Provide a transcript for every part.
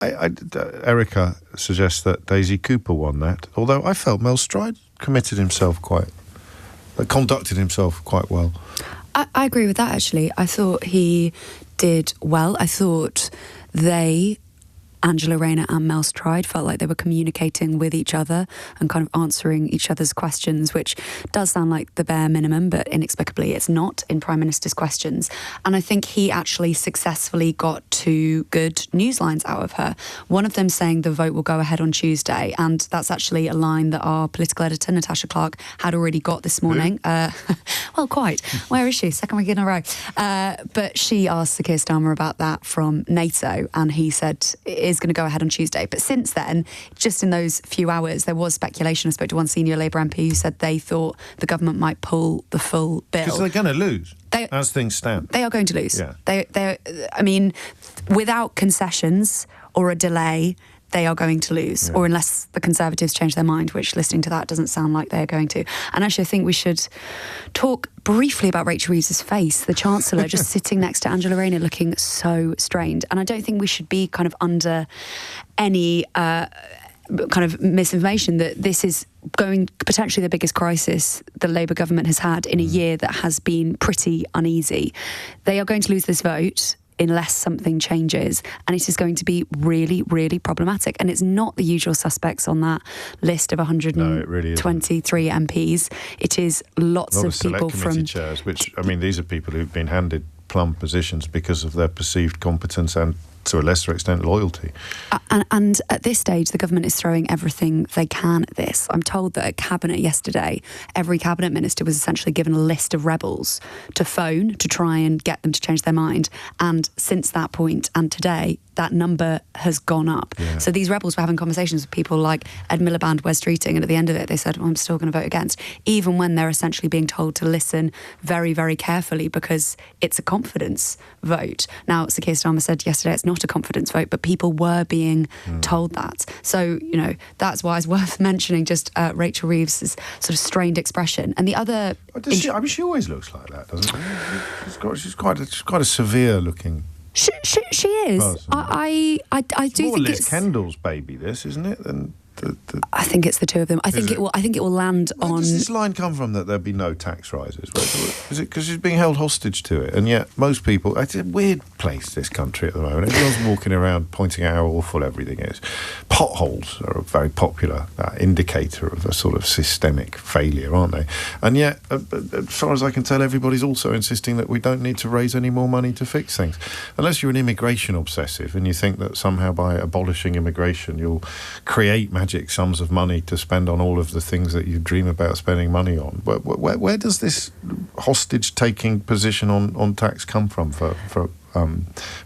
Erica suggests that Daisy Cooper won that, although I felt Mel Stride conducted himself quite well. I agree with that, actually. I thought he did well. I thought Angela Rayner and Mel Stride, felt like they were communicating with each other and kind of answering each other's questions, which does sound like the bare minimum, but inexplicably it's not in Prime Minister's questions. And I think he actually successfully got 2 good news lines out of her. One of them saying the vote will go ahead on Tuesday, and that's actually a line that our political editor, Natasha Clark, had already got this morning. Well, quite. Where is she? Second week in a row. But she asked Sir Keir Starmer about that from NATO, and he said it is going to go ahead on Tuesday. But since then, just in those few hours, there was speculation. I spoke to one senior Labour MP who said they thought the government might pull the full bill. Because they're going to lose, as things stand. They are going to lose. Yeah. I mean, without concessions or a delay, they are going to lose, or unless the Conservatives change their mind, which, listening to that, doesn't sound like they're going to. And actually, I think we should talk briefly about Rachel Reeves' face, the Chancellor, just sitting next to Angela Rayner, looking so strained. And I don't think we should be kind of under any kind of misinformation that this is going potentially the biggest crisis the Labour government has had in a year that has been pretty uneasy. They are going to lose this vote unless something changes, and it is going to be really, really problematic. And it's not the usual suspects on that list of 123 MPs. It is lots of people from chairs, which, I mean, these are people who've been handed plum positions because of their perceived competence and, to a lesser extent, loyalty. And at this stage, the government is throwing everything they can at this. I'm told that at Cabinet yesterday, every Cabinet Minister was essentially given a list of rebels to phone to try and get them to change their mind. And since that point and today, that number has gone up. Yeah. So these rebels were having conversations with people like Ed Miliband, Wes Streeting, and at the end of it, they said, I'm still going to vote against, even when they're essentially being told to listen very, very carefully because it's a confidence vote. Now, Sir Keir Starmer said yesterday it's not a confidence vote, but people were being told that. So, that's why it's worth mentioning just Rachel Reeves' sort of strained expression. And the other... she always looks like that, doesn't she? She's quite a severe looking... She is. I do more think Liz it's Kendall's baby, this, isn't it? Than I think it's the two of them. I think it will land on... Where does this line come from that there'll be no tax rises? Is it because she's being held hostage to it? And yet most people... It's a weird place, this country, at the moment. Everyone's walking around pointing out how awful everything is. Potholes are a very popular indicator of a sort of systemic failure, aren't they? And yet, as far as I can tell, everybody's also insisting that we don't need to raise any more money to fix things. Unless you're an immigration obsessive and you think that somehow by abolishing immigration you'll create magic sums of money to spend on all of the things that you dream about spending money on. Where does this hostage-taking position on tax come from for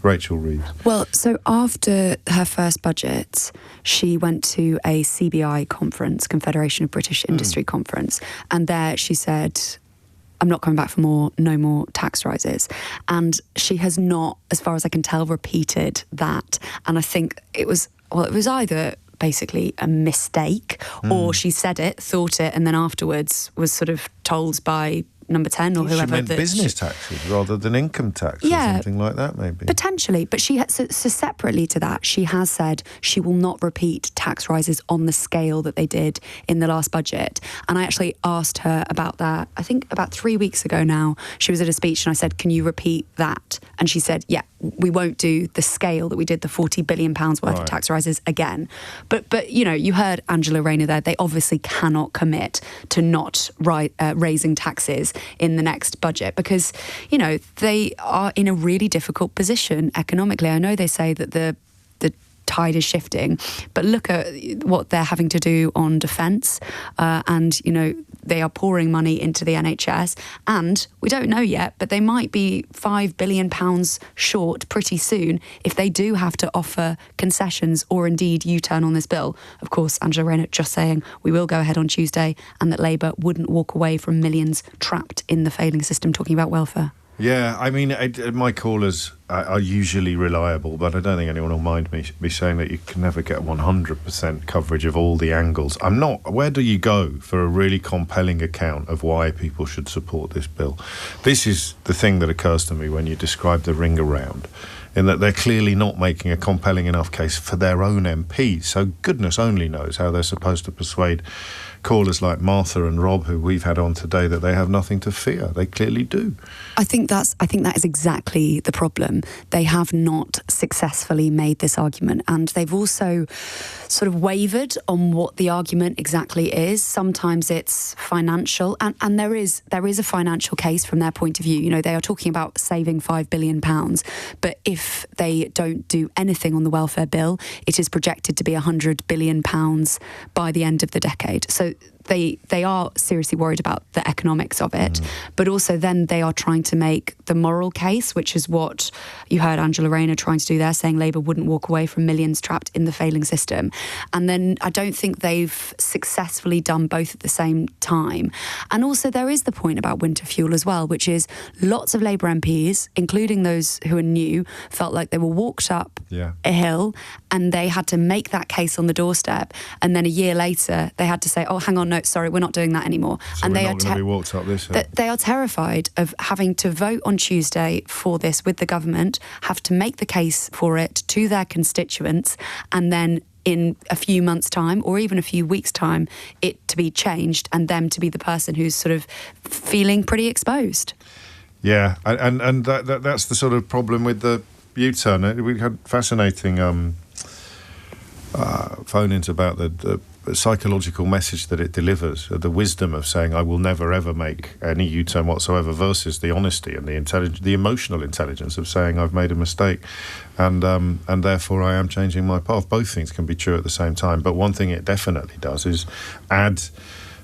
Rachel Reeves? Well, so after her first budget, she went to a CBI conference, Confederation of British Industry conference, and there she said, I'm not coming back for no more tax rises. And she has not, as far as I can tell, repeated that. And I think it was either basically a mistake, or she said it, thought it, and then afterwards was sort of told by Number 10 or whoever. She meant business taxes rather than income tax or something like that, maybe. Potentially, but she so separately to that, she has said she will not repeat tax rises on the scale that they did in the last budget. And I actually asked her about that, I think about 3 weeks ago now. She was at a speech and I said, can you repeat that? And she said, yeah, we won't do the scale that we did, the £40 billion worth of tax rises again. But you heard Angela Rayner there. They obviously cannot commit to not raising taxes in the next budget because, they are in a really difficult position economically. I know they say that the tide is shifting, but look at what they're having to do on defence and, they are pouring money into the NHS and we don't know yet, but they might be £5 billion short pretty soon if they do have to offer concessions or indeed U-turn on this bill. Of course, Angela Rayner just saying we will go ahead on Tuesday and that Labour wouldn't walk away from millions trapped in the failing system, talking about welfare. Yeah, I mean, my callers are usually reliable, but I don't think anyone will mind me saying that you can never get 100% coverage of all the angles. I'm not. Where do you go for a really compelling account of why people should support this bill? This is the thing that occurs to me when you describe the ring around. in that they're clearly not making a compelling enough case for their own MPs. So goodness only knows how they're supposed to persuade callers like Martha and Rob, who we've had on today, that they have nothing to fear. They clearly do. I think that is exactly the problem. They have not successfully made this argument, and they've also sort of wavered on what the argument exactly is. Sometimes it's financial, and there is a financial case from their point of view. You know, they are talking about saving £5 billion, but if they don't do anything on the welfare bill, it is projected to be £100 billion by the end of the decade. So they are seriously worried about the economics of it, but also then they are trying to make the moral case, which is what you heard Angela Rayner trying to do there, saying Labour wouldn't walk away from millions trapped in the failing system. And then I don't think they've successfully done both at the same time. And also there is the point about winter fuel as well, which is lots of Labour MPs, including those who are new, felt like they were walked up a hill and they had to make that case on the doorstep. And then a year later, they had to say, oh, hang on, no, sorry, we're not doing that anymore. So and they are they are terrified of having to vote on Tuesday for this with the government, have to make the case for it to their constituents, and then in a few months' time or even a few weeks' time, it to be changed and them to be the person who's sort of feeling pretty exposed. Yeah, and that's the sort of problem with the U-turn. We had fascinating phone-ins about the psychological message that it delivers, the wisdom of saying I will never ever make any U-turn whatsoever, versus the honesty and the emotional intelligence of saying I've made a mistake and therefore I am changing my path. Both things can be true at the same time, but one thing it definitely does is add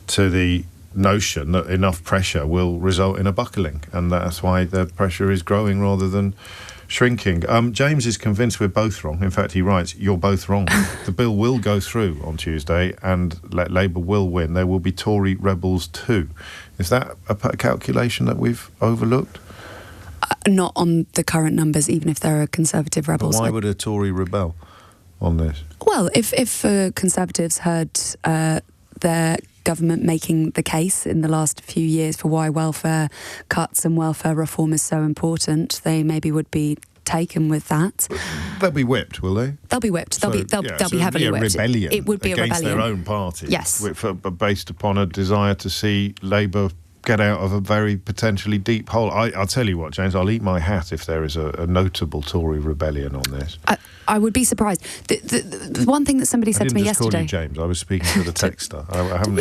to the notion that enough pressure will result in a buckling, and that's why the pressure is growing rather than shrinking. James is convinced we're both wrong. In fact, he writes, you're both wrong. The bill will go through on Tuesday and Labour will win. There will be Tory rebels too. Is that a calculation that we've overlooked? Not on the current numbers, even if there are Conservative rebels. But why would a Tory rebel on this? Well, if Conservatives heard their government making the case in the last few years for why welfare cuts and welfare reform is so important, they maybe would be taken with that. They'll be whipped, will they? They'll be whipped. They'll be heavily whipped. Rebellion. It would be a rebellion against their own party. Yes, based upon a desire to see Labour get out of a very potentially deep hole. I'll tell you what, James, I'll eat my hat if there is a notable Tory rebellion on this. I would be surprised. The one thing that somebody said to me yesterday... I didn't just call you James, I was speaking to the texter.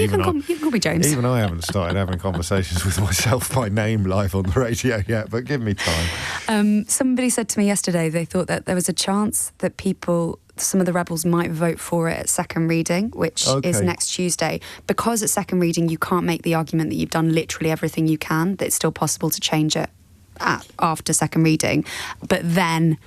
You can call me James. Even I haven't started having conversations with myself by name live on the radio yet, but give me time. Somebody said to me yesterday they thought that there was a chance that some of the rebels might vote for it at second reading, which is next Tuesday. Because at second reading you can't make the argument that you've done literally everything you can, that it's still possible to change it after second reading. But then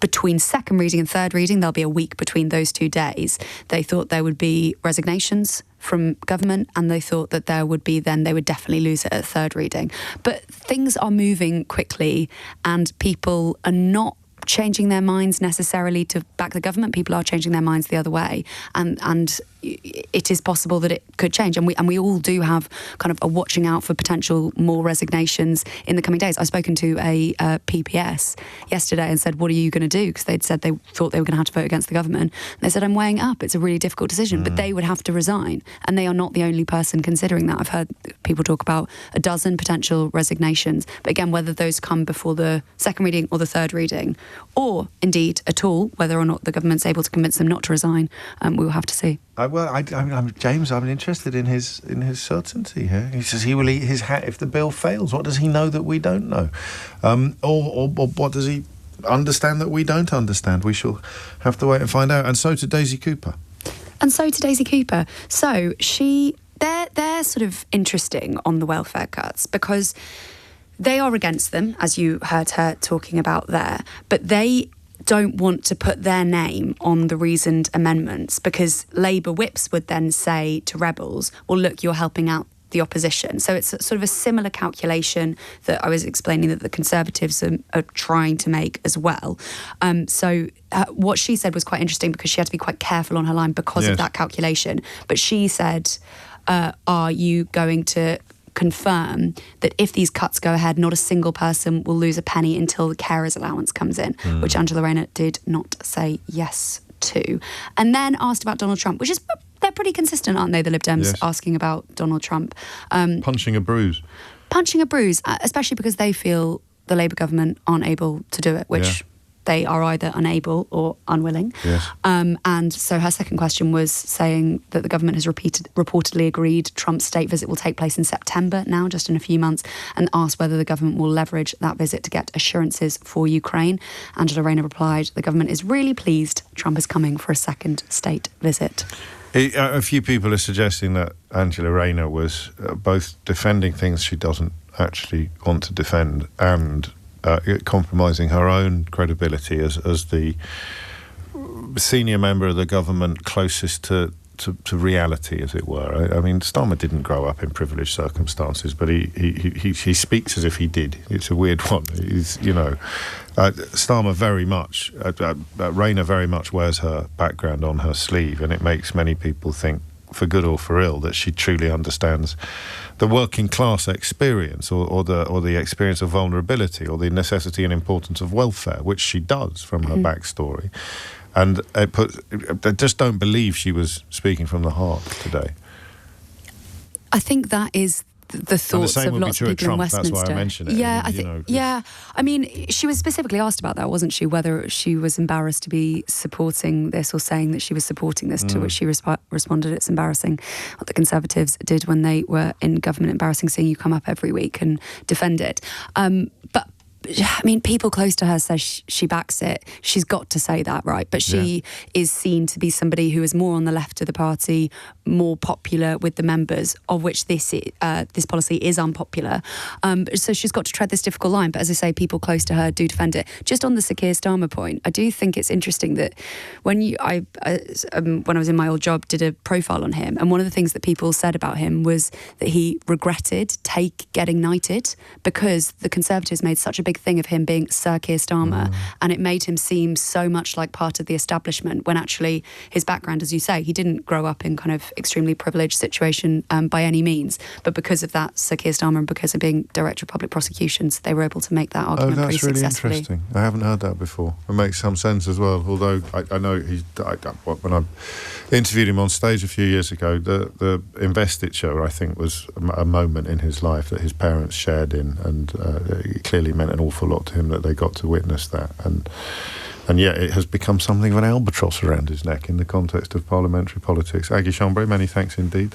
between second reading and third reading, there'll be a week between those 2 days. They thought there would be resignations from government, and they thought that they would definitely lose it at third reading. But things are moving quickly and people are not changing their minds necessarily to back the government. People are changing their minds the other way, and it is possible that it could change, and we all do have kind of a watching out for potential more resignations in the coming days. I've spoken to a PPS yesterday and said, what are you going to do? Because they'd said they thought they were going to have to vote against the government. And they said, I'm weighing up. It's a really difficult decision, but they would have to resign, and they are not the only person considering that. I've heard people talk about a dozen potential resignations, but again, whether those come before the second reading or the third reading, or indeed at all, whether or not the government's able to convince them not to resign, we will have to see. James, I'm interested in his certainty here. He says he will eat his hat if the bill fails. What does he know that we don't know? Or what does he understand that we don't understand? We shall have to wait and find out. And so to Daisy Cooper. So they're sort of interesting on the welfare cuts because they are against them, as you heard her talking about there, but they don't want to put their name on the reasoned amendments because Labour whips would then say to rebels, well, look, you're helping out the opposition. So it's sort of a similar calculation that I was explaining that the Conservatives are trying to make as well. What she said was quite interesting because she had to be quite careful on her line because of that calculation. But she said, are you going to confirm that if these cuts go ahead, not a single person will lose a penny until the carers allowance comes in, which Angela Rayner did not say yes to. And then asked about Donald Trump, which is, they're pretty consistent, aren't they, the Lib Dems, asking about Donald Trump. Punching a bruise. Punching a bruise, especially because they feel the Labour government aren't able to do it, which they are either unable or unwilling. Yes. And so her second question was saying that the government has reportedly agreed Trump's state visit will take place in September now, just in a few months, and asked whether the government will leverage that visit to get assurances for Ukraine. Angela Rayner replied, the government is really pleased Trump is coming for a second state visit. A few people are suggesting that Angela Rayner was both defending things she doesn't actually want to defend and compromising her own credibility as the senior member of the government closest to reality, as it were. I mean, Starmer didn't grow up in privileged circumstances, but he speaks as if he did. It's a weird one. Starmer very much, Rayner very much wears her background on her sleeve, and it makes many people think, for good or for ill, that she truly understands the working class experience or the experience of vulnerability or the necessity and importance of welfare, which she does from her backstory. And I just don't believe she was speaking from the heart today. I think that is the thoughts of lots of people in Westminster. That's why I mentioned it. Yeah, I mean, she was specifically asked about that, wasn't she? Whether she was embarrassed to be supporting this or saying that she was supporting this, to which she responded, it's embarrassing what the Conservatives did when they were in government, embarrassing seeing you come up every week and defend it. But I mean, people close to her say she backs it. She's got to say that, right? But she is seen to be somebody who is more on the left of the party, more popular with the members, of which this policy is unpopular. So she's got to tread this difficult line. But as I say, people close to her do defend it. Just on the Sir Keir Starmer point, I do think it's interesting that when I was in my old job, did a profile on him, and one of the things that people said about him was that he regretted getting knighted because the Conservatives made such a big thing of him being Sir Keir Starmer, and it made him seem so much like part of the establishment, when actually his background, as you say, he didn't grow up in kind of extremely privileged situation by any means, but because of that Sir Keir Starmer and because of being Director of Public Prosecutions, they were able to make that argument pretty successfully. That's really interesting. I haven't heard that before. It makes some sense as well, although I know when I interviewed him on stage a few years ago, the investiture, I think, was a moment in his life that his parents shared in, and it clearly meant an awful lot to him that they got to witness that, and yet it has become something of an albatross around his neck in the context of parliamentary politics. Aggie Chambre, many thanks indeed.